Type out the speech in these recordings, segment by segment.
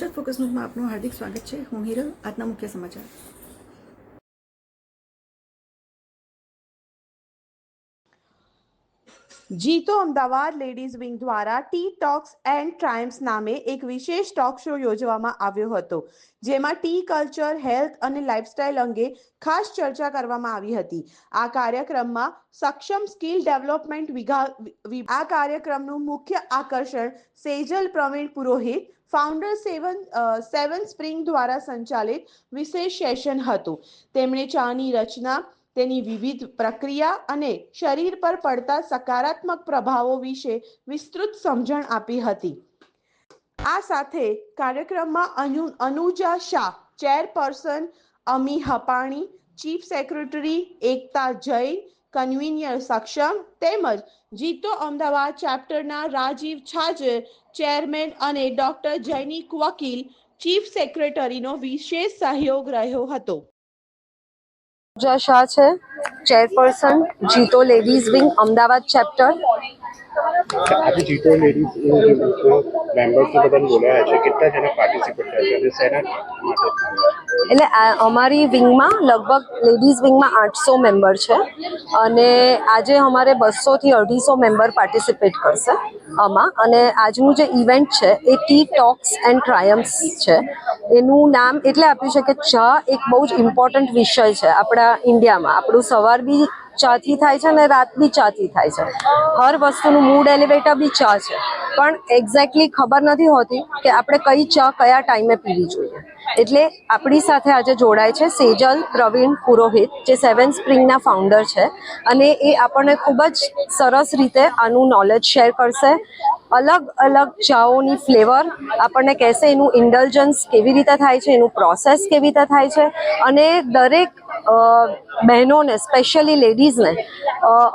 Gujarat focus ન્યૂઝમાં આપનું હાર્દિક સ્વાગત છે। હું હિરલ। આજના મુખ્ય સમાચાર। જીતો અમદાવાદ લેડીઝ વિંગ દ્વારા ટી ટોક્સ એન્ડ ટ્રાયમ્સ નામે એક વિશેષ ટોક શો યોજવામાં આવ્યો હતો, જેમાં ટી કલ્ચર, હેલ્થ અને લાઇફસ્ટાઇલ અંગે ખાસ ચર્ચા કરવામાં આવી હતી। આ કાર્યક્રમમાં સક્ષમ સ્કિલ ડેવલપમેન્ટ આ કાર્યક્રમનું મુખ્ય આકર્ષણ સેજલ પ્રવીણ પુરોહિત, ફાઉન્ડર સેવન સ્પ્રિંગ દ્વારા સંચાલિત વિશેષ સેશન હતું। તેમણે ચાની રચના, તેની વિવિધ પ્રક્રિયા અને શરીર પર પડતા સકારાત્મક પ્રભાવો વિશે વિસ્તૃત સમજણ આપી હતી। આ સાથે કાર્યક્રમમાં અનુજા શાહ, ચેરપર્સન અમી હપાણી, ચીફ સેક્રેટરી એકતા જૈન, કન્વીનર સક્ષમ તેમજ જીતો અમદાવાદ ચેપ્ટરના રાજીવ છાજર, ચેરમેન અને ડોક્ટર જૈનિક વકીલ, ચીફ સેક્રેટરીનો વિશેષ સહયોગ રહ્યો હતો। अनुजा शाह है, चेयरपर्सन जीतो लेडीज विंग अमदावाद चैप्टर। आज जीतो लेडीज मेंबर्स ने बदन बोला है कितना जना पार्टिसिपेट है सेना એટલે અમારી વિંગમાં લગભગ લેડીઝ વિંગમાં 800 મેમ્બર છે અને આજે અમારે 200 થી 250 મેમ્બર પાર્ટિસિપેટ કરશે આમાં। અને આજનું જે ઇવેન્ટ છે એ ટી ટોક્સ એન્ડ ટ્રાયમ્સ છે। એનું નામ એટલે આપ્યું છે કે ચા એક બહુ જ ઇમ્પોર્ટન્ટ વિષય છે આપણા ઇન્ડિયામાં। આપણું સવાર બી ચાથી થાય છે અને રાત બી ચાથી થાય છે। હર વસ્તુનું મૂડ એલિવેટર બી ચા છે, પણ એક્ઝેક્ટલી ખબર નથી હોતી કે આપણે કઈ ચા કયા ટાઈમે પીવી જોઈએ। એટલે આપણી સાથે આજે જોડાય છે સેજલ પ્રવીણ પુરોહિત, જે સેવન સ્પ્રિંગના ફાઉન્ડર છે, અને એ આપણને ખૂબ જ સરસ રીતે આનું નોલેજ શેર કરશે। અલગ અલગ ચાઓની ફ્લેવર આપણને કહેશે, એનું ઇન્ડલ્જન્સ કેવી રીતે થાય છે, એનું પ્રોસેસ કેવી રીતે થાય છે, અને દરેક બહેનોને સ્પેશિયલી લેડીઝને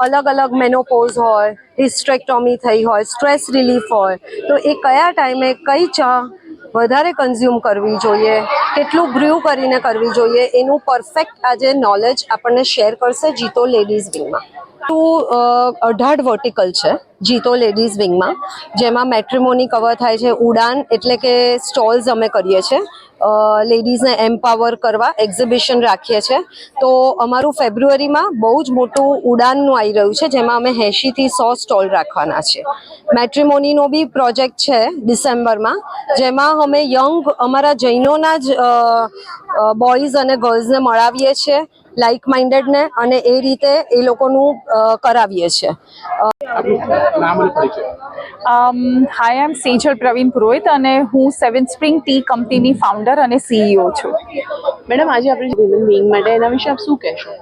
અલગ અલગ મેનોપોઝ હોય, હિસ્ટ્રેક્ટોમી થઈ હોય, સ્ટ્રેસ રિલીફ હોય, તો એ કયા ટાઈમે કઈ ચા વધારે કન્ઝ્યુમ કરવી જોઈએ, કેટલું બ્ર્યુ કરીને કરવી જોઈએ, એનું પરફેક્ટ આજે નોલેજ આપણને શેર કરશે જીતો લેડીઝ વિંગમાં। 18 વર્ટિકલ છે જીતો લેડીઝ વિંગમાં, જેમાં મેટ્રિમોની કવર થાય છે, ઉડાન એટલે કે સ્ટોલ્સ અમે કરીએ છીએ, લેડીઝને એમ્પાવર કરવા એક્ઝિબિશન રાખીએ છીએ। તો અમારું ફેબ્રુઆરીમાં બહુ જ મોટું ઉડાનનું આવી રહ્યું છે, જેમાં અમે 80 થી 100 સ્ટોલ રાખવાના છીએ। મેટ્રિમોનીનો બી પ્રોજેક્ટ છે ડિસેમ્બરમાં, જેમાં અમે અમારા જૈનોના જ બોયઝ અને ગર્લ્સને મળાવીએ છીએ, લાઇક માઇન્ડેડને, અને એ રીતે એ લોકોનું કરાવીએ છીએ। હાય, આઈ એમ સેજલ પ્રવીણ પુરોહિત અને હું સેવન સ્પ્રિંગ ટી કંપનીની ફાઉન્ડર અને CEO છું। મેડમ, આજે આપણે વિમેન વિંગ માટે એના વિશે આપ શું કહેશો?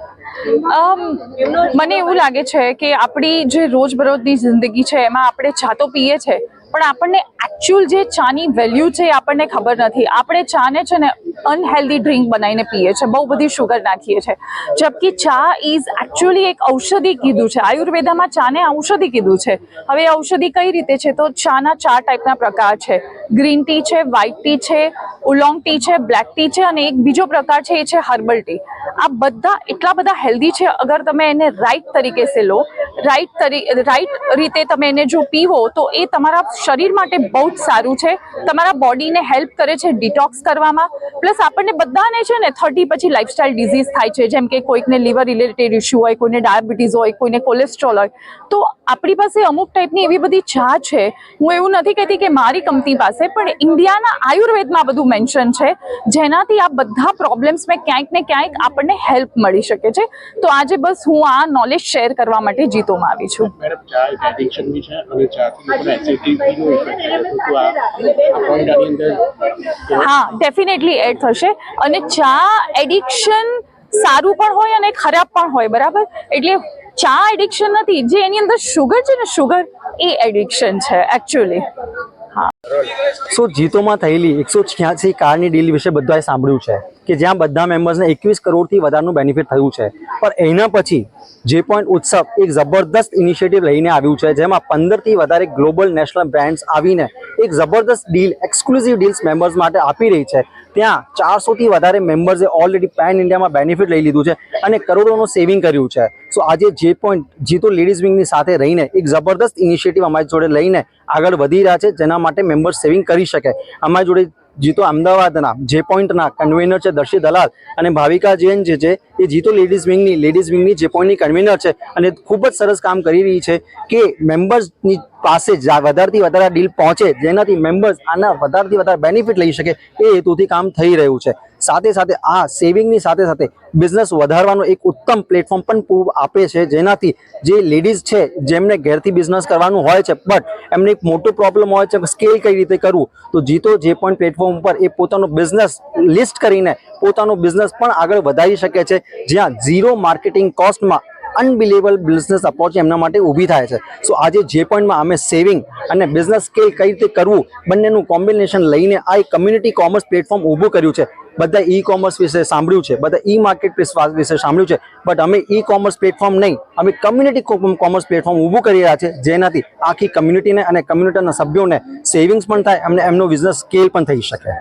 મને એવું લાગે છે કે આપણી જે રોજબરોજની જિંદગી છે એમાં આપણે ચા તો પીએ છીએ, પણ આપણને એકચ્યુઅલ જે ચાની વેલ્યુ છે એ આપણને ખબર નથી। આપણે ચાને છે ને અનહેલ્ધી ડ્રિંક બનાવીને પીએ છીએ, બહુ બધી શુગર નાખીએ છીએ, જબકી ચા ઇઝ એકચ્યુઅલી એક ઔષધિ કીધું છે। આયુર્વેદામાં ચાને ઔષધિ કીધું છે। હવે ઔષધિ કઈ રીતે છે? તો ચાના 4 ટાઈપના પ્રકાર છે, ગ્રીન ટી છે, વ્હાઇટ ટી છે, ઉલોંગ ટી છે, બ્લેક ટી છે, અને એક બીજો પ્રકાર છે એ છે હર્બલ ટી। આ બધા એટલા બધા હેલ્ધી છે, અગર તમે એને રાઈટ તરીકે સે લો, રાઈટ રીતે તમે એને જો પીવો તો એ તમારા શરીર માટે બહુ જ સારું છે। તમારા બોડીને હેલ્પ કરે છે ડિટોક્સ કરવામાં, પ્લસ આપણને બધાને છે ને 30 પછી લાઇફસ્ટાઇલ ડિઝીઝ થાય છે, જેમ કે કોઈકને લીવર રિલેટેડ ઇશ્યુ હોય, કોઈને ડાયાબિટીસ હોય, કોઈને કોલેસ્ટ્રોલ હોય। તો આપણી પાસે અમુક ટાઈપની એવી બધી ચા છે। હું એવું નથી કહેતી કે મારી કંપની પાસે, પણ ઇન્ડિયાના આયુર્વેદમાં બધું મેન્શન છે, જેનાથી આ બધા પ્રોબ્લેમ્સમાં ક્યાંક ને ક્યાંક આપણને હેલ્પ મળી શકે છે। તો આજે બસ હું આ નોલેજ શેર કરવા માટે જીતોમાં આવી છું। મેડમ, ચા એડિક્શન બી છે અને ચાથી એસિડિટીનો ઇફેક્ટ છે, તો આ પોઈન્ટ આની અંદર હા, ડેફિનેટલી એડ થશે। અને ચા એડિક્શન સારું પણ હોય અને ખરાબ પણ હોય, બરાબર? એટલે ચા એડિક્શન નથી, જે એની અંદર શુગર છે ને, શુગર એ એડિક્શન છે એકચ્યુઅલી। જીતોમાં થયેલી 186 કારની ડીલ વિશે બધાએ સાંભળ્યું છે કે જ્યાં બધા મેમ્બર્સને 21 કરોડથી વધારનું બેનિફિટ થયું છે, પણ એના પછી જે પોઈન્ટ ઉત્સવ એક જબરદસ્ત ઇનિશિયેટિવ લઈને આવ્યું છે, જેમાં 15થી વધારે ગ્લોબલ નેશનલ બ્રાન્ડ્સ આવીને એક જબરદસ્ત ડીલ, એક્સક્લુઝિવ ડીલ્સ મેમ્બર્સ માટે આપી રહી છે। ત્યાં 400થી વધારે મેમ્બર્સે ઓલરેડી પેન ઇન્ડિયામાં બેનિફિટ લઈ લીધું છે અને કરોડોનું સેવિંગ કર્યું છે। સો આજે જે પોઈન્ટ જીતો લેડીઝ વિંગની સાથે રહીને એક જબરદસ્ત ઇનિશિયેટિવ અમારી જોડે લઈને આગળ વધી રહ્યા છે, જેના માટે મેમ્બર્સ સેવિંગ કરી શકે। અમારી જોડે જીતો અમદાવાદના જે પોઈન્ટના કન્વીનર છે દર્શી દલાલ અને ભાવિકા જૈન જે છે એ જીતો લેડીઝ વિંગની જે પોઈન્ટની કન્વીનર છે અને ખૂબ જ સરસ કામ કરી રહી છે કે મેમ્બર્સની પાસે વધારેથી વધારે ડીલ પહોંચે જેનાથી મેમ્બર્સ આના વધારેથી વધારે બેનિફિટ લઈ શકે એ હેતુથી કામ થઈ રહ્યું છે. સાથે સાથે આ સેવિંગની સાથે સાથે બિઝનેસ વધારવાનો એક ઉત્તમ પ્લેટફોર્મ પણ પૂરું આપે છે, જેનાથી જે લેડીઝ છે જેમને ઘેરથી બિઝનેસ કરવાનું હોય છે બટ એમને એક મોટો પ્રોબ્લેમ હોય છે સ્કેલ કઈ રીતે કરવું, તો જીતો જે પણ પ્લેટફોર્મ ઉપર એ પોતાનો બિઝનેસ લિસ્ટ કરીને પોતાનો બિઝનેસ પણ આગળ વધારી શકે છે, જ્યાં ઝીરો માર્કેટિંગ કોસ્ટમાં અનબિલીવેબલ બિઝનેસ અપોર્ચ્યુનિટી એમના માટે ઊભી થાય છે. સો આજે જે પોઈન્ટમાં અમે સેવિંગ અને બિઝનેસ સ્કેલ કઈ રીતે કરવું બંનેનું કોમ્બિનેશન લઈને આ એક કમ્યુનિટી કોમર્સ પ્લેટફોર્મ ઊભું કર્યું છે. બધા ઈ કોમર્સ વિશે સાંભળ્યું છે, બધા ઈ માર્કેટ પ્લેસ વિશે સાંભળ્યું છે, બટ અમે ઈ કોમર્સ પ્લેટફોર્મ નહીં, અમે કમ્યુનિટી કોમર્સ પ્લેટફોર્મ ઊભું કરી રહ્યા છે, જેનાથી આખી કમ્યુનિટીને અને કમ્યુનિટીના સભ્યોને સેવિંગ્સ પણ થાય અને એમનો બિઝનેસ સ્કેલ પણ થઈ શકે.